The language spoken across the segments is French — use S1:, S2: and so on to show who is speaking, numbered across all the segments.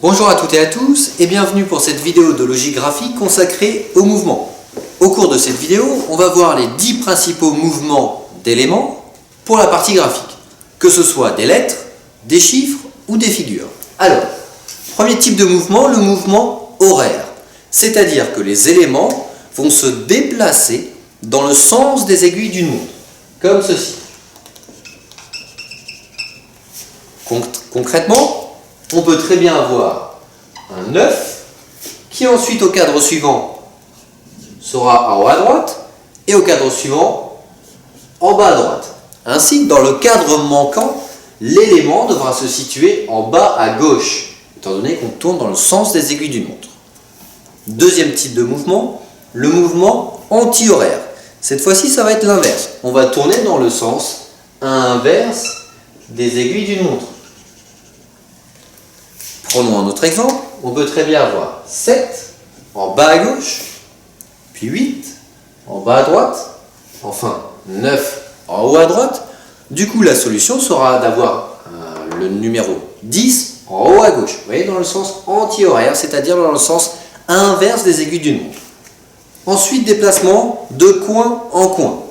S1: Bonjour à toutes et à tous et bienvenue pour cette vidéo de logique graphique consacrée au mouvement. Au cours de cette vidéo, on va voir les 10 principaux mouvements d'éléments pour la partie graphique, que ce soit des lettres, des chiffres ou des figures. Alors, premier type de mouvement, le mouvement horaire, c'est-à-dire que les éléments vont se déplacer dans le sens des aiguilles d'une montre, comme ceci. Concrètement, on peut très bien avoir un 9 qui ensuite au cadre suivant sera en haut à droite et au cadre suivant en bas à droite. Ainsi, dans le cadre manquant, l'élément devra se situer en bas à gauche, étant donné qu'on tourne dans le sens des aiguilles d'une montre. Deuxième type de mouvement, le mouvement anti-horaire. Cette fois-ci, ça va être l'inverse. On va tourner dans le sens inverse des aiguilles d'une montre. Prenons un autre exemple, on peut très bien avoir 7 en bas à gauche, puis 8 en bas à droite, enfin 9 en haut à droite. Du coup, la solution sera d'avoir le numéro 10 en haut à gauche. Vous voyez, dans le sens anti-horaire, c'est-à-dire dans le sens inverse des aiguilles d'une montre. Ensuite, déplacement de coin en coin.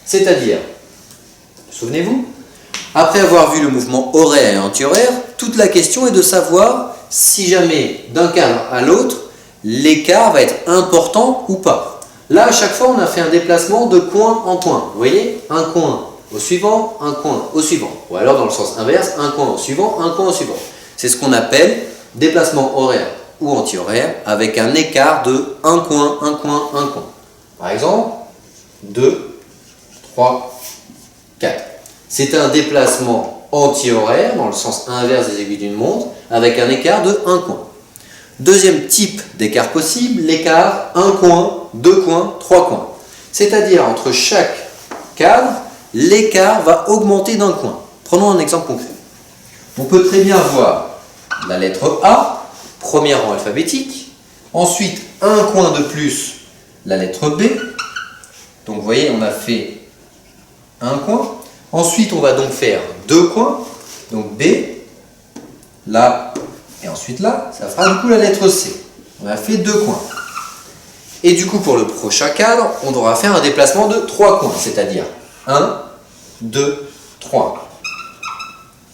S1: C'est-à-dire, souvenez-vous, après avoir vu le mouvement horaire et anti-horaire, toute la question est de savoir si jamais d'un cadre à l'autre, l'écart va être important ou pas. Là, à chaque fois, on a fait un déplacement de coin en coin. Vous voyez, un coin au suivant, un coin au suivant. Ou alors, dans le sens inverse, un coin au suivant, un coin au suivant. C'est ce qu'on appelle déplacement horaire ou anti-horaire avec un écart de un coin, un coin, un coin. Par exemple, 2, 3, 4. C'est un déplacement anti-horaire, dans le sens inverse des aiguilles d'une montre, avec un écart de 1 coin. Deuxième type d'écart possible, l'écart 1 coin, 2 coins, 3 coins. C'est-à-dire, entre chaque cadre, l'écart va augmenter d'un coin. Prenons un exemple concret. On peut très bien voir la lettre A, premier rang alphabétique, ensuite un coin de plus, la lettre B. Donc vous voyez, on a fait un coin. Ensuite, on va donc faire 2 coins, donc B, là, et ensuite là, ça fera du coup la lettre C. On a fait 2 coins. Et du coup, pour le prochain cadre, on devra faire un déplacement de 3 coins, c'est-à-dire 1, 2, 3.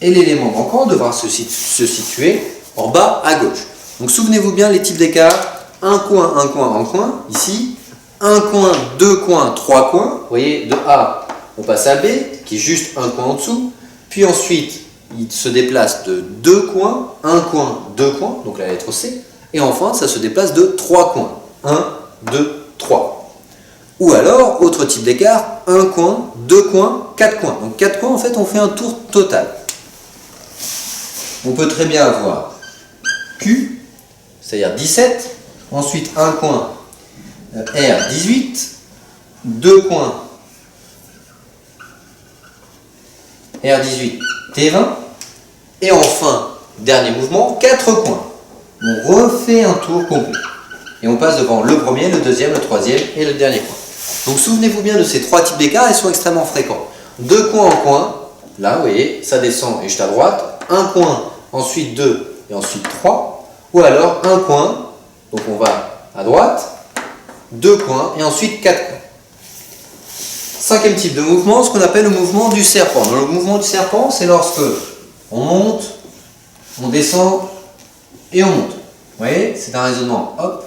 S1: Et l'élément manquant devra se situer en bas à gauche. Donc souvenez-vous bien les types d'écart, un coin, un coin, ici, un coin, 2 coins, 3 coins. Vous voyez, de A, on passe à B, qui est juste un coin en dessous, puis ensuite il se déplace de 2 coins, 1 coin, 2 coins, donc la lettre C, et enfin ça se déplace de 3 coins, 1, 2, 3. Ou alors, autre type d'écart, 1 coin, 2 coins, 4 coins. Donc 4 coins, en fait, on fait un tour total. On peut très bien avoir Q, c'est-à-dire 17, ensuite 1 coin, R, 18, 2 coins, R18, T20, et enfin, dernier mouvement, 4 coins. On refait un tour complet. Et on passe devant le premier, le deuxième, le troisième et le dernier coin. Donc souvenez-vous bien de ces 3 types d'écarts, ils sont extrêmement fréquents. 2 coins en coin, là vous voyez, ça descend et juste à droite. 1 coin, ensuite 2 et ensuite 3. Ou alors 1 coin, donc on va à droite, 2 coins et ensuite 4 coins. Cinquième type de mouvement, ce qu'on appelle le mouvement du serpent. Le mouvement du serpent, c'est lorsque on monte, on descend et on monte. Vous voyez, c'est un raisonnement, hop.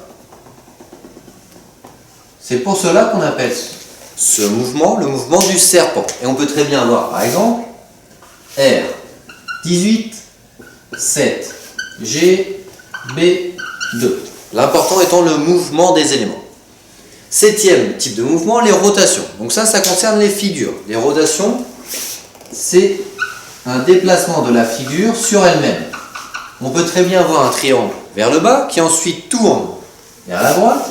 S1: C'est pour cela qu'on appelle ce mouvement le mouvement du serpent. Et on peut très bien avoir, par exemple, R, 18, 7, G, B, 2. L'important étant le mouvement des éléments. Septième type de mouvement, les rotations. Donc ça concerne les figures. Les rotations, c'est un déplacement de la figure sur elle-même. On peut très bien avoir un triangle vers le bas qui ensuite tourne vers la droite.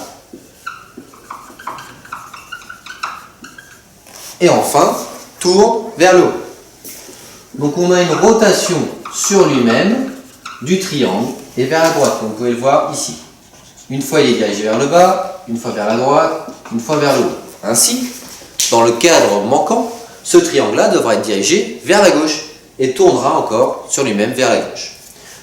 S1: Et enfin, tourne vers le haut. Donc on a une rotation sur lui-même du triangle et vers la droite, comme vous pouvez le voir ici. Une fois il est dirigé vers le bas, une fois vers la droite, une fois vers le haut. Ainsi, dans le cadre manquant, ce triangle-là devra être dirigé vers la gauche et tournera encore sur lui-même vers la gauche.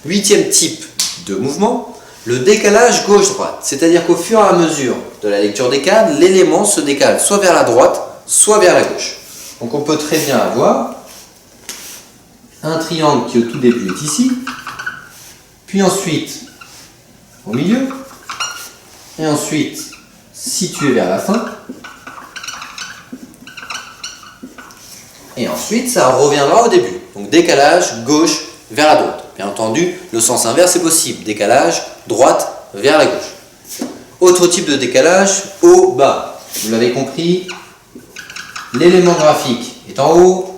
S1: Huitième type de mouvement, le décalage gauche-droite. C'est-à-dire qu'au fur et à mesure de la lecture des cadres, l'élément se décale soit vers la droite, soit vers la gauche. Donc on peut très bien avoir un triangle qui au tout début est ici, puis ensuite au milieu, et ensuite situé vers la fin, et ensuite ça reviendra au début. Donc décalage gauche vers la droite. Bien entendu, le sens inverse est possible, décalage droite vers la gauche. Autre type de décalage, haut, bas. Vous l'avez compris, l'élément graphique est en haut,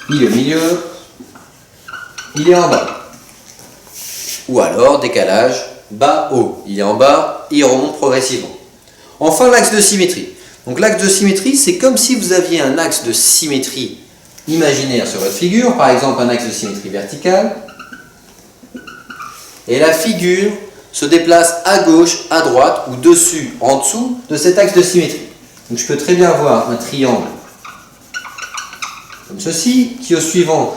S1: il est au milieu, il est en bas. Ou alors décalage bas-haut, il est en bas, il remonte progressivement. Enfin l'axe de symétrie. Donc l'axe de symétrie, c'est comme si vous aviez un axe de symétrie imaginaire sur votre figure, par exemple un axe de symétrie verticale, et la figure se déplace à gauche, à droite ou dessus, en dessous de cet axe de symétrie. Donc je peux très bien avoir un triangle comme ceci, qui au suivant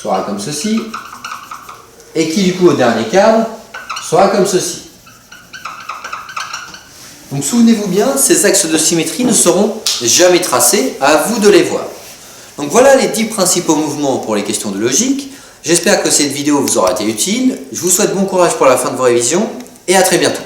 S1: sera comme ceci, et qui du coup au dernier cadre sera comme ceci. Donc souvenez-vous bien, ces axes de symétrie ne seront jamais tracés, à vous de les voir. Donc voilà les 10 principaux mouvements pour les questions de logique. J'espère que cette vidéo vous aura été utile. Je vous souhaite bon courage pour la fin de vos révisions et à très bientôt.